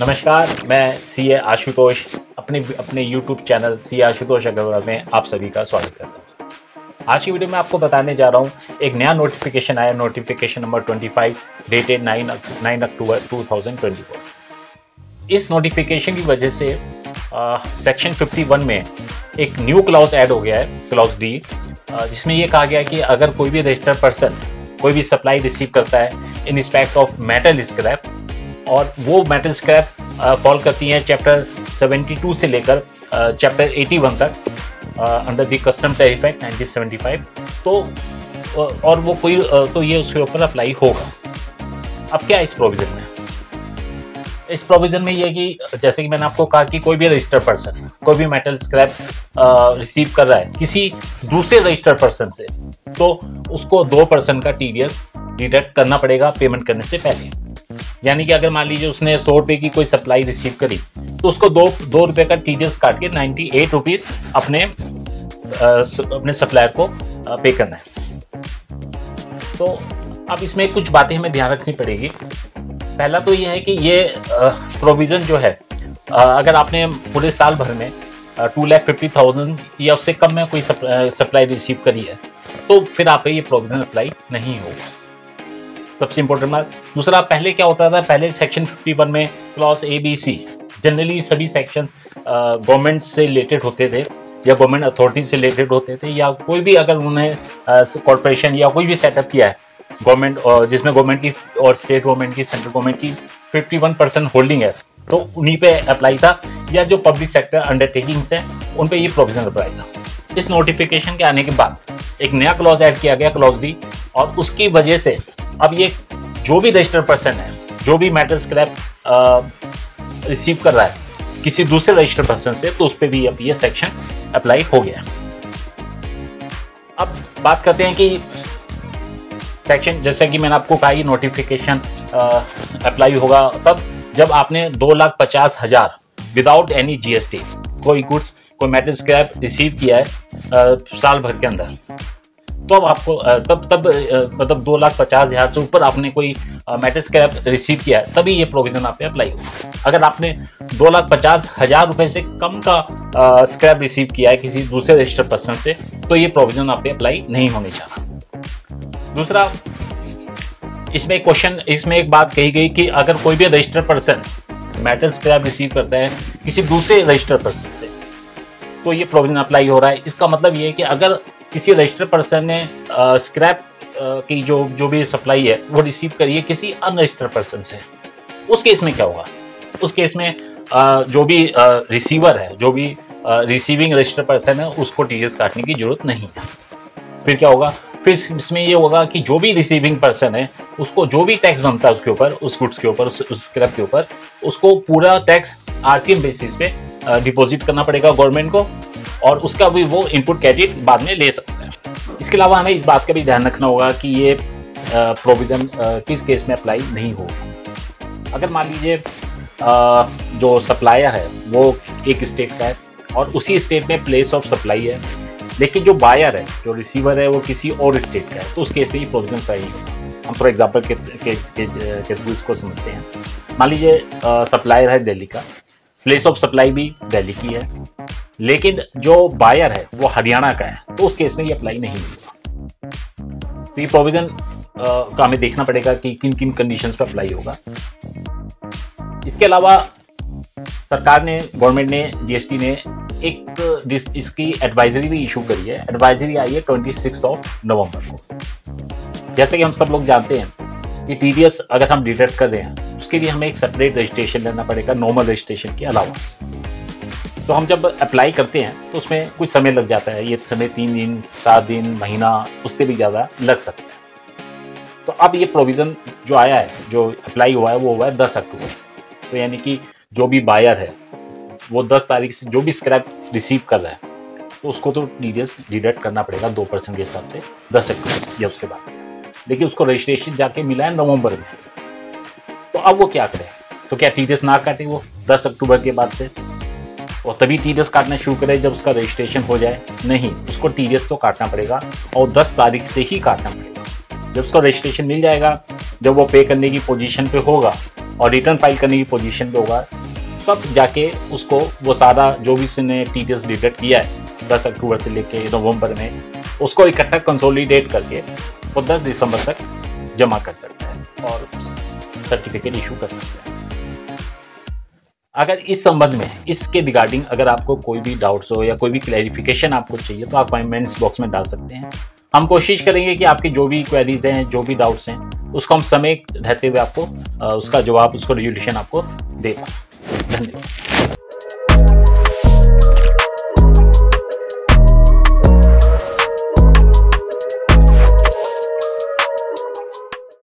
नमस्कार, मैं सीए आशुतोष अपने YouTube channel CA Ashutosh Agarwal में आप सभी का स्वागत करता हूँ। आज की वीडियो में आपको बताने जा रहा हूँ एक नया नोटिफिकेशन आया, नोटिफिकेशन नंबर 25 डेटेड 9 अक्टूबर 2024। इस नोटिफिकेशन की वजह से सेक्शन 51 में एक न्यू क्लॉज ऐड हो गया है, क्लॉज डी, जिसमें ये कहा गया है कि अगर कोई भी रजिस्टर्ड पर्सन कोई भी सप्लाई रिसीव करता है in respect of metal scrap, और वो मेटल स्क्रैप फॉल करती हैं चैप्टर 72 से लेकर चैप्टर 81 तक under the custom tariff act 1975, तो और वो कोई तो ये उसके ऊपर अप्लाई होगा। अब क्या है इस प्रोविज़न में? इस प्रोविज़न में ये है कि जैसे कि मैंने आपको कहा कि कोई भी रजिस्टर्ड पर्सन कोई भी मेटल स्क्रैप रिसीव कर रहा है किसी दूसरे रजिस्टर्ड पर्सन से, तो उसको 2% का TDS डिडक्ट करना पड़ेगा पेमेंट करने से पहले। यानी कि अगर मान लीजिए उसने 100 रुपये की कोई सप्लाई रिसीव करी तो उसको दो रुपये का TDS काट के 98 रुपीज़ अपने सप्लायर को पे करना है। तो अब इसमें कुछ बातें हमें ध्यान रखनी पड़ेगी। पहला तो ये है कि ये प्रोविज़न जो है, अगर आपने पूरे साल भर में 2,50,000 या उससे कम में कोई सप्लाई रिसीव करी है तो फिर आप ये प्रोविज़न अप्लाई नहीं होगा। सबसे इंपॉर्टेंट बात। दूसरा, पहले क्या होता था, पहले सेक्शन 51 में क्लॉज ABC, जनरली सभी सेक्शंस गवर्नमेंट से रिलेटेड होते थे या गवर्नमेंट अथॉरिटी से रिलेटेड होते थे, या कोई भी अगर उन्होंने कॉर्पोरेशन या कोई भी सेटअप किया है गवर्नमेंट, जिसमें गवर्नमेंट की और स्टेट गवर्नमेंट की, सेंट्रल गवर्नमेंट की 51% होल्डिंग है, तो उन्हीं पे अप्लाई था, या जो पब्लिक सेक्टर अंडरटेकिंग्स हैं उन पे ये प्रोविज़न अप्लाई था। इस नोटिफिकेशन के आने के बाद एक नया क्लॉज ऐड किया गया, क्लॉज डी, और उसकी वजह से अब ये जो भी रजिस्टर्ड पर्सन है, जो भी मेटल स्क्रैप रिसीव कर रहा है किसी दूसरे रजिस्टर्ड पर्सन से, तो उस पर भी अब ये सेक्शन अप्लाई हो गया। अब बात करते हैं कि सेक्शन, जैसे कि मैंने आपको कहा, ये नोटिफिकेशन अप्लाई होगा तब जब आपने 2,50,000 विदाउट एनी GST कोई गुड्स, कोई मेटल स्क्रैप रिसीव किया है साल भर के अंदर, तो अब आपको तब मतलब 2,50,000 से ऊपर आपने कोई मेटल स्क्रैप रिसीव किया है तभी ये प्रोविज़न आप पे अप्लाई होगा। अगर आपने 2,50,000 रुपये से कम का स्क्रैप रिसीव किया है किसी दूसरे रजिस्टर्ड पर्सन से, तो ये प्रोविज़न आप पे अप्लाई नहीं होने चाहिए। दूसरा, इसमें एक बात कही गई कि अगर कोई भी registered person metal scrap receive करता है किसी दूसरे रजिस्टर्ड पर्सन से, तो ये प्रोविज़न अप्लाई हो रहा है। इसका मतलब ये है कि अगर किसी रजिस्टर्ड पर्सन ने स्क्रैप की जो भी सप्लाई है वो रिसीव करी है किसी अनरजिस्टर्ड पर्सन से, उस केस में क्या होगा? उस केस में जो भी रिसीवर है, जो भी रिसीविंग रजिस्टर्ड पर्सन है, उसको TDS काटने की जरूरत नहीं है। फिर क्या होगा? फिर इसमें ये होगा कि जो भी रिसीविंग पर्सन है उसको जो भी टैक्स बनता है उसके ऊपर, उस गुड्स के ऊपर, उस स्क्रैप के ऊपर, उसको पूरा टैक्स RCM बेसिस पे डिपॉजिट करना पड़ेगा गवर्नमेंट को, और उसका भी वो इनपुट क्रेडिट बाद में ले सकता है। इसके अलावा हमें इस बात का भी ध्यान रखना होगा कि ये प्रोविज़न किस केस में अप्लाई नहीं होगा। अगर मान लीजिए जो सप्लायर है वो एक स्टेट का है और उसी स्टेट में प्लेस ऑफ सप्लाई है, लेकिन जो बायर है, जो रिसीवर है, वो किसी और स्टेट का है, तो उस केस में ये प्रोविज़न अप्लाई नहीं होगा। हम फॉर एग्जाम्पल के इसको समझते हैं। मान लीजिए सप्लायर है दिल्ली का, प्लेस ऑफ सप्लाई भी दिल्ली की है, लेकिन जो बायर है वो हरियाणा का है, तो उस केस में ये अप्लाई नहीं होगा। तो ये प्रोविज़न का हमें देखना पड़ेगा कि किन किन कंडीशंस पे अप्लाई होगा। इसके अलावा सरकार ने, गवर्नमेंट ने, GST ने इसकी एडवाइजरी भी इशू करी है। एडवाइजरी आई है 26 नवंबर को। जैसे कि हम सब लोग जानते हैं कि TDS अगर हम डिडक्ट कर रहे हैं उसके लिए हमें एक सेपरेट रजिस्ट्रेशन लेना पड़ेगा नॉर्मल रजिस्ट्रेशन के अलावा। तो हम जब अप्लाई करते हैं तो उसमें कुछ समय लग जाता है। ये समय 3 दिन, 7 दिन, महीना, उससे भी ज़्यादा लग सकता है। तो अब ये प्रोविज़न जो आया है, जो अप्लाई हुआ है, वो हुआ है 10 अक्टूबर से। तो यानी कि जो भी बायर है वो 10 तारीख से जो भी स्क्रैप रिसीव कर रहा है तो उसको तो TDS डिडक्ट करना पड़ेगा 2% के हिसाब से 10 अक्टूबर या उसके बाद से। लेकिन उसको रजिस्ट्रेशन जाके मिला है नवंबर में, तो अब वो क्या करे? तो क्या TDS ना काटे वो 10 अक्टूबर के बाद से, और तभी TDS काटना शुरू करे जब उसका रजिस्ट्रेशन हो जाए? नहीं, उसको TDS तो काटना पड़ेगा और 10 तारीख से ही काटना पड़ेगा। जब उसका रजिस्ट्रेशन मिल जाएगा, जब वो पे करने की पोजीशन पे होगा, और रिटर्न फाइल करने की पोजीशन पे होगा, तब जाके उसको वो सारा जो भी उसने टीडीएस डिडक्ट किया है 10 अक्टूबर से लेके नवंबर में, उसको इकट्ठा कंसोलिडेट करके वो 10 दिसंबर तक जमा कर सकता है और सर्टिफिकेट इशू कर सकता है। अगर इस संबंध में, इसके रिगार्डिंग अगर आपको कोई भी डाउट्स हो या कोई भी क्लैरिफिकेशन आपको चाहिए तो आप कमेंट्स बॉक्स में डाल सकते हैं। हम कोशिश करेंगे कि आपकी जो भी क्वेरीज हैं, जो भी डाउट्स हैं, उसको हम समय रहते हुए आपको उसका जवाब, उसको रेजोल्यूशन आपको दे पाएं। धन्यवाद।